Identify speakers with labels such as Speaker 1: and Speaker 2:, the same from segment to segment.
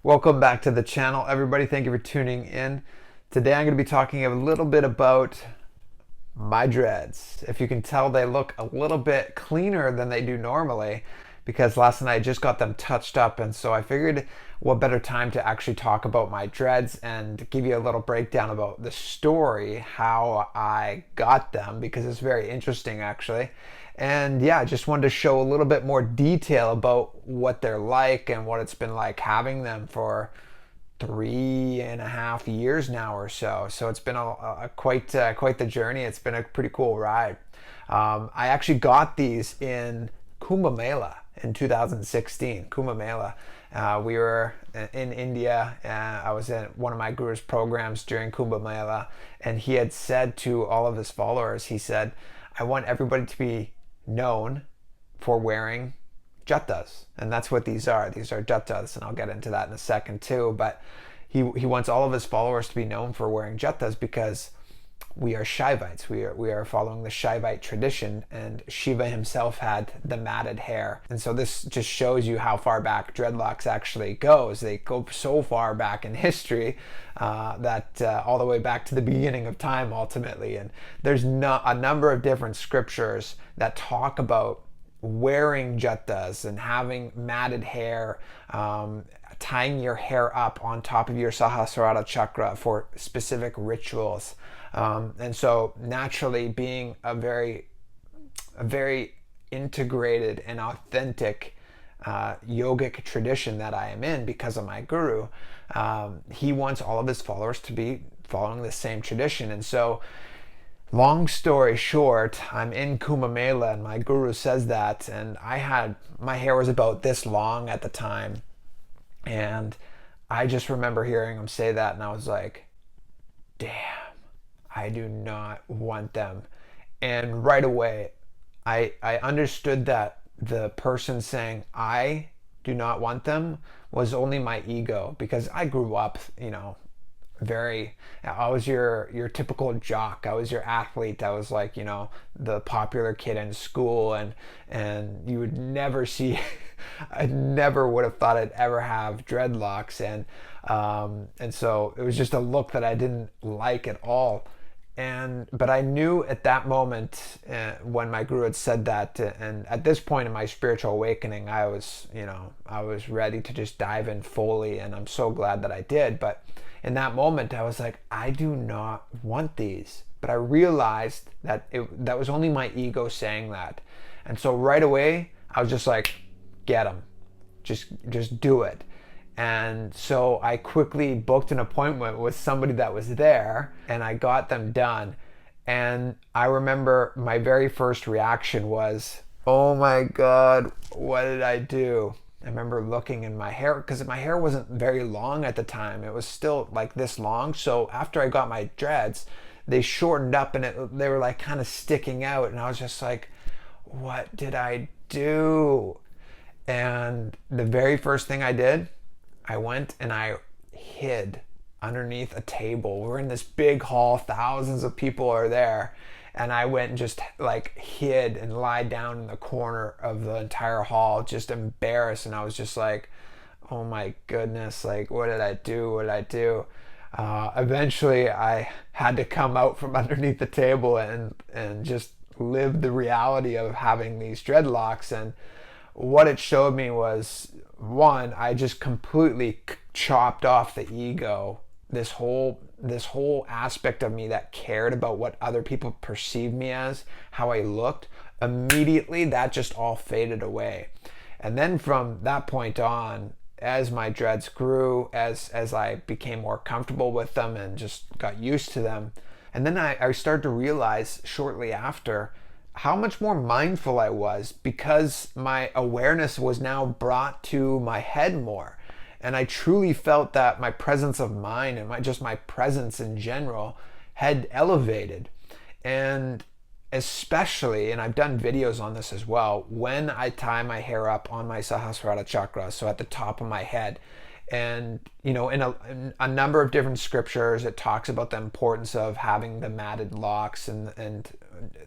Speaker 1: Welcome back to the channel, everybody. Thank you for tuning in. Today I'm going to be talking a little bit about my dreads. If you can tell, they look a little bit cleaner than they do normally because last night I just got them touched up, and so I figured what better time to actually talk about my dreads and give you a little breakdown about the story, how I got them, because it's very interesting actually. And yeah, I just wanted to show a little bit more detail about what they're like and what it's been like having them for 3.5 years now or so. So it's been quite the journey. It's been a pretty cool ride. I actually got these in Kumbh Mela in 2016. Kumbh Mela. We were in India. I was in one of my guru's programs during Kumbh Mela, and he had said to all of his followers, he said, "I want everybody to be known for wearing Jattas," and that's what these are. These are Jattas, and I'll get into that in a second too. But he wants all of his followers to be known for wearing Jattas because we are Shaivites. We are following the Shaivite tradition, and Shiva himself had the matted hair. And so this just shows you how far back dreadlocks actually goes. They go so far back in history that all the way back to the beginning of time ultimately. And there's a number of different scriptures that talk about wearing jattas and having matted hair, tying your hair up on top of your Sahasrara chakra for specific rituals. And so naturally, being a very integrated and authentic yogic tradition that I am in because of my guru, he wants all of his followers to be following the same tradition. And so long story short, I'm in Kumbh Mela and my guru says that, and my hair was about this long at the time, and I just remember hearing him say that, and I was like, damn, I do not want them. And right away, I understood that the person saying I do not want them was only my ego, because I grew up, I was your typical jock. I was your athlete. I was like, the popular kid in school, and you would never see I never would have thought I'd ever have dreadlocks, and so it was just a look that I didn't like at all. But I knew at that moment, when my guru had said that, and at this point in my spiritual awakening, I was ready to just dive in fully, and I'm so glad that I did. But in that moment, I was like, I do not want these. But I realized that that was only my ego saying that, and so right away, I was just like, get them, just do it. And so I quickly booked an appointment with somebody that was there, and I got them done. And I remember my very first reaction was, oh my God, what did I do? I remember looking in my hair, because my hair wasn't very long at the time. It was still like this long. So after I got my dreads, they shortened up, and they were like kind of sticking out. And I was just like, what did I do? And the very first thing I did, I went and I hid underneath a table. We're in this big hall, thousands of people are there. And I went and just like hid and lied down in the corner of the entire hall, just embarrassed. And I was just like, oh my goodness, like, what did I do? What did I do? Eventually, I had to come out from underneath the table and just live the reality of having these dreadlocks. And what it showed me was, one, I just completely chopped off the ego, this whole aspect of me that cared about what other people perceived me as, how I looked. Immediately that just all faded away. And then from that point on, as my dreads grew, as I became more comfortable with them and just got used to them, and then I started to realize shortly after how much more mindful I was, because my awareness was now brought to my head more. And I truly felt that my presence of mind and my presence in general had elevated. And especially, and I've done videos on this as well, when I tie my hair up on my Sahasrara chakra, so at the top of my head. And in a number of different scriptures, it talks about the importance of having the matted locks and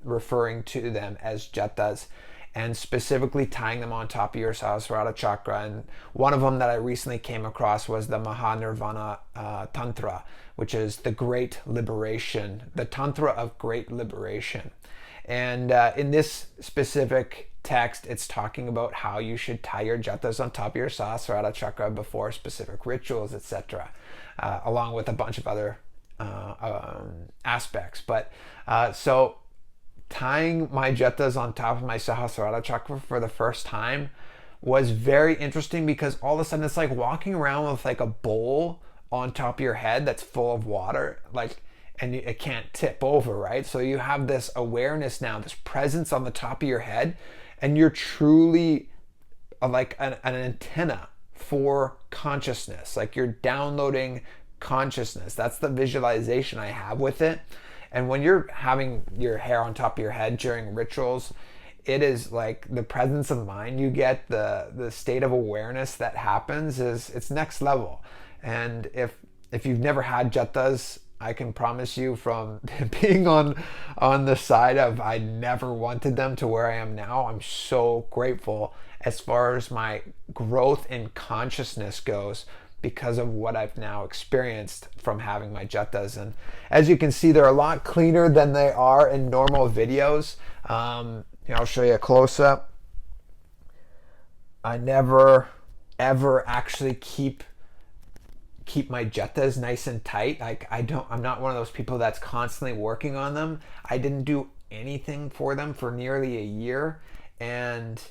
Speaker 1: referring to them as jattas. and specifically tying them on top of your Sahasrara chakra. And one of them that I recently came across was the Mahanirvana Tantra, which is the great liberation, the Tantra of great liberation. And in this specific text, it's talking about how you should tie your Jattas on top of your Sahasrara chakra before specific rituals, etc., along with a bunch of other aspects. But so tying my Jattas on top of my Sahasrara chakra for the first time was very interesting, because all of a sudden it's like walking around with like a bowl on top of your head that's full of water, like, and it can't tip over, right? So you have this awareness now, this presence on the top of your head, and you're truly like an antenna for consciousness. Like, you're downloading consciousness. That's the visualization I have with it. And when you're having your hair on top of your head during rituals, it is like the presence of mind you get, the state of awareness that happens it's next level. And if you've never had Jattas, I can promise you, from being on the side of I never wanted them to where I am now, I'm so grateful as far as my growth in consciousness goes, because of what I've now experienced from having my Jattas. And as you can see, they're a lot cleaner than they are in normal videos. I'll show you a close-up. I never ever actually keep my Jattas nice and tight. Like, I'm not one of those people that's constantly working on them. I didn't do anything for them for nearly a year, and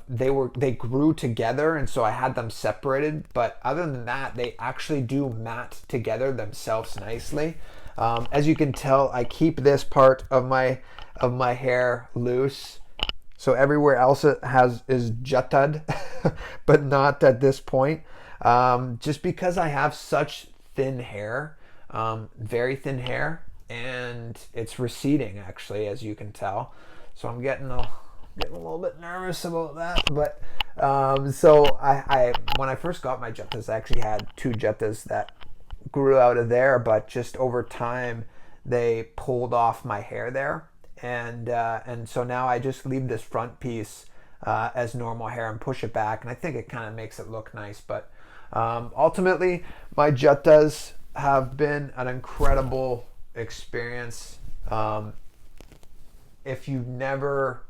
Speaker 1: they grew together, and so I had them separated. But other than that, they actually do mat together themselves nicely. As you can tell, I keep this part of my hair loose, so everywhere else it is jattad, but not at this point. Just because I have such thin hair, very thin hair, and it's receding actually, as you can tell. So I'm getting a little bit nervous about that. But so I when I first got my Jattas, I actually had 2 Jattas that grew out of there, but just over time they pulled off my hair there, and so now I just leave this front piece as normal hair and push it back, and I think it kind of makes it look nice. But ultimately, my Jattas have been an incredible experience. If you've never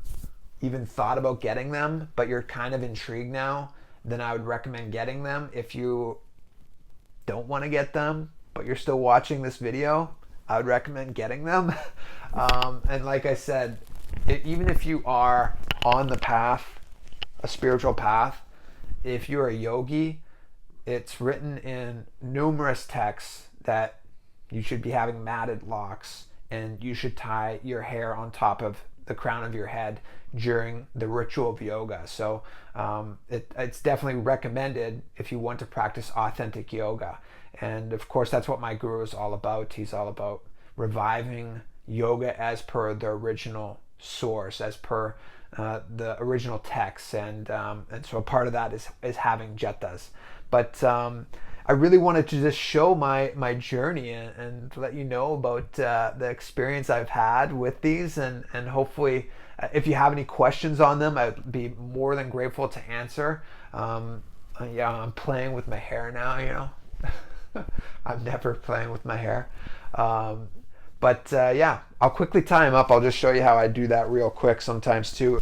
Speaker 1: even thought about getting them, but you're kind of intrigued now, then I would recommend getting them. If you don't want to get them, but you're still watching this video, I would recommend getting them. And like I said, even if you are on the path, a spiritual path, if you're a yogi, it's written in numerous texts that you should be having matted locks, and you should tie your hair on top of the crown of your head during the ritual of yoga. So it's definitely recommended if you want to practice authentic yoga. And of course, that's what my guru is all about. He's all about reviving yoga as per the original source, as per the original text, and so a part of that is having Jattas. But I really wanted to just show my journey and let you know about the experience I've had with these, and hopefully if you have any questions on them, I'd be more than grateful to answer. I'm playing with my hair now, I'm never playing with my hair. But I'll quickly tie them up. I'll just show you how I do that real quick sometimes too.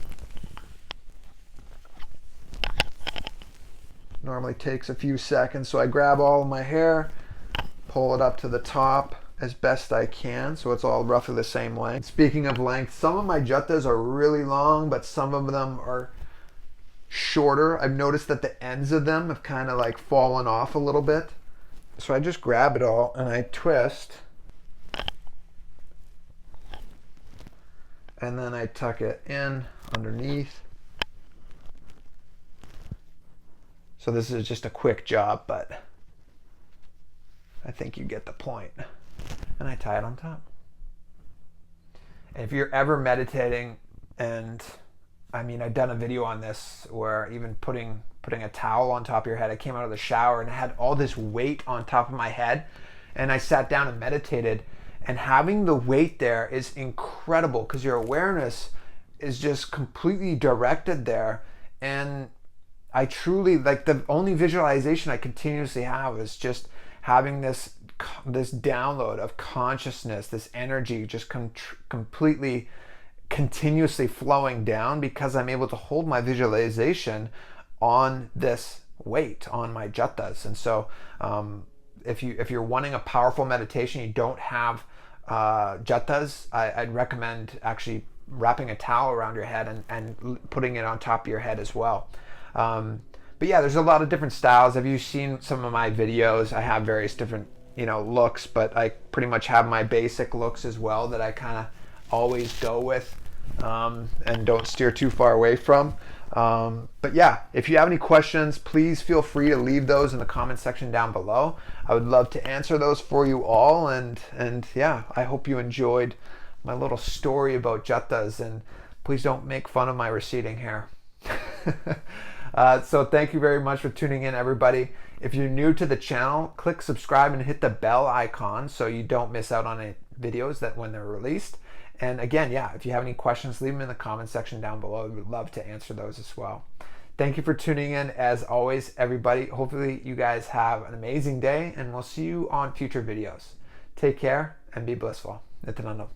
Speaker 1: Normally takes a few seconds. So I grab all of my hair, pull it up to the top as best I can, so it's all roughly the same length. Speaking of length, some of my Jattas are really long, but some of them are shorter. I've noticed that the ends of them have kind of like fallen off a little bit. So I just grab it all and I twist, and then I tuck it in underneath. So this is just a quick job, but I think you get the point. And I tie it on top. And if you're ever meditating, and I mean, I've done a video on this where even putting a towel on top of your head, I came out of the shower and I had all this weight on top of my head, and I sat down and meditated, and having the weight there is incredible because your awareness is just completely directed there. And I truly, like, the only visualization I continuously have is just having this download of consciousness, this energy just completely continuously flowing down, because I'm able to hold my visualization on this weight, on my Jattas. And so if you're wanting a powerful meditation, you don't have Jattas, I'd recommend actually wrapping a towel around your head and putting it on top of your head as well. But yeah, there's a lot of different styles. Have you seen some of my videos? I have various different, looks, but I pretty much have my basic looks as well that I kind of always go with, and don't steer too far away from. But yeah, if you have any questions, please feel free to leave those in the comment section down below. I would love to answer those for you all. And yeah, I hope you enjoyed my little story about Jattas, and please don't make fun of my receding hair. So thank you very much for tuning in, everybody. If you're new to the channel, click subscribe and hit the bell icon so you don't miss out on any videos that when they're released. And again, yeah, if you have any questions, leave them in the comment section down below. I would love to answer those as well. Thank you for tuning in. As always, everybody, hopefully you guys have an amazing day, and we'll see you on future videos. Take care and be blissful. Nithyananda.